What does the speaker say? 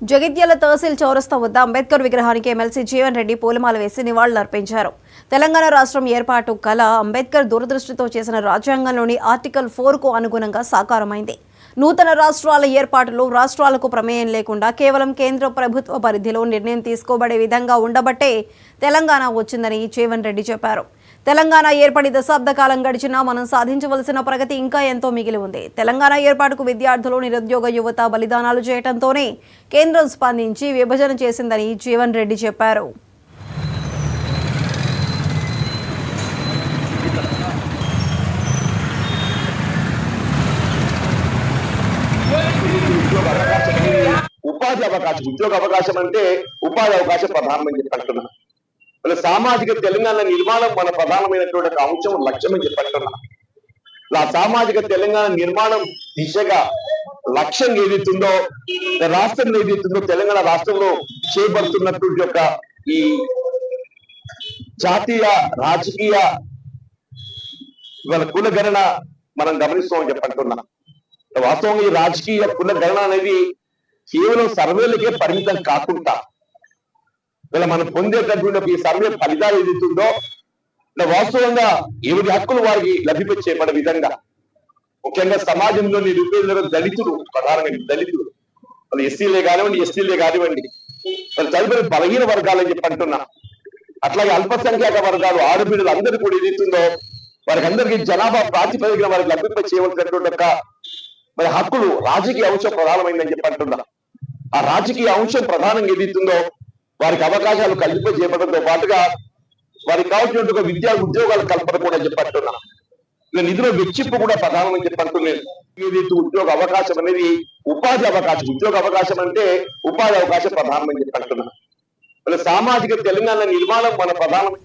జగిత్యాల తహసీల్ చౌరస్తా వద్ద అంబేద్కర్ విగ్రహానికి ఎమ్మెల్సీ జీవన్ రెడ్డి పూలమాల వేసి నివాళులర్పించారు. తెలంగాణ రాష్ట్రం ఏర్పాటు కళ అంబేద్కర్ దూరదృష్టితో చేసిన రాజ్యాంగంలోని ఆర్టికల్ 4కు అనుగుణంగా సాకారమైంది. నూతన రాష్ట్రాల ఏర్పాటులో రాష్ట్రాలకు ప్రమేయం లేకుండా కేవలం కేంద్ర ప్రభుత్వ పరిధిలో నిర్ణయం తీసుకోబడే విధంగా ఉండబట్టే తెలంగాణ వచ్చిందని జీవన్ రెడ్డి చెప్పారు. తెలంగాణ ఏర్పడి దశాబ్ద కాలం గడిచినా మనం సాధించవలసిన ప్రగతి ఇంకా ఎంతో మిగిలి ఉంది. తెలంగాణ ఏర్పాటుకు విద్యార్థులు, నిరుద్యోగ యువత బలిదానాలు చేయడంతోనే కేంద్రం స్పందించి విభజన చేసిందని జీవన్ రెడ్డి చెప్పారు. ఉపాధి అవకాశం, ఉద్యోగ అవకాశం అంటే ఉపాధి అవకాశం ప్రధానమని చెప్పంటున్నా. సామాజిక తెలంగాణ నిర్మాణం మన ప్రధానమైనటువంటి అంశం, లక్ష్యం అని చెప్పంటున్నా. ఆ సామాజిక తెలంగాణ నిర్మాణం దిశగా లక్ష్యం ఏదైతుందో, రాష్ట్రం ఏదైతుందో, తెలంగాణ రాష్ట్రంలో చేపడుతున్నటువంటి యొక్క ఈ జాతీయ రాజకీయ ఇవాళ కులగణన మనం గమనిస్తామని చెప్పంటున్నా. వాస్తవంగా ఈ రాజకీయ కులగణన అనేది కేవలం సర్వేలకే పరిమితం కాకుండా ఇలా మనం పొందేటటువంటి ఈ సర్వే ఫలితాలు ఏదైతుందో వాస్తవంగా ఎవరి హక్కులు వారికి లభించేపడే విధంగా, ముఖ్యంగా సమాజంలో నిరుపేదలు, దళితులు, ప్రధానంగా దళితులు, వాళ్ళు ఎస్సీలే కానివ్వండి, ఎస్టీలే కానివ్వండి, వాళ్ళు తదుపరి బలహీన వర్గాలని చెప్పి అంటున్నా. అట్లాగే అల్పసంఖ్యాక వర్గాలు, ఆడబిడ్డలు అందరూ కూడా ఏదైతుందో వారికి అందరికీ జనాభా ప్రాతిపదికన వారికి లభించేయవలసినటువంటి యొక్క మరి హక్కులు, రాజకీయ అంశం ప్రధానమైందని చెప్పి అంటున్నా. ఆ రాజకీయ అంశం ప్రధానంగా ఏదైతుందో వారికి అవకాశాలు కల్పింపజేయడంతో పాటుగా వారికి కావాల్సినటువంటి విద్యా ఉద్యోగాలు కల్పన కూడా చెప్పంటున్నా. నిధుల వెచ్చింపు కూడా ప్రధానమని చెప్పంటున్నాను. ఏదైతే ఉద్యోగ అవకాశం అనేది ఉపాధి అవకాశం, ఉద్యోగ అవకాశం అంటే ఉపాధి అవకాశం ప్రధానమని చెప్పంటున్నా. సామాజిక తెలంగాణ నిర్మాణం మన ప్రధానమైన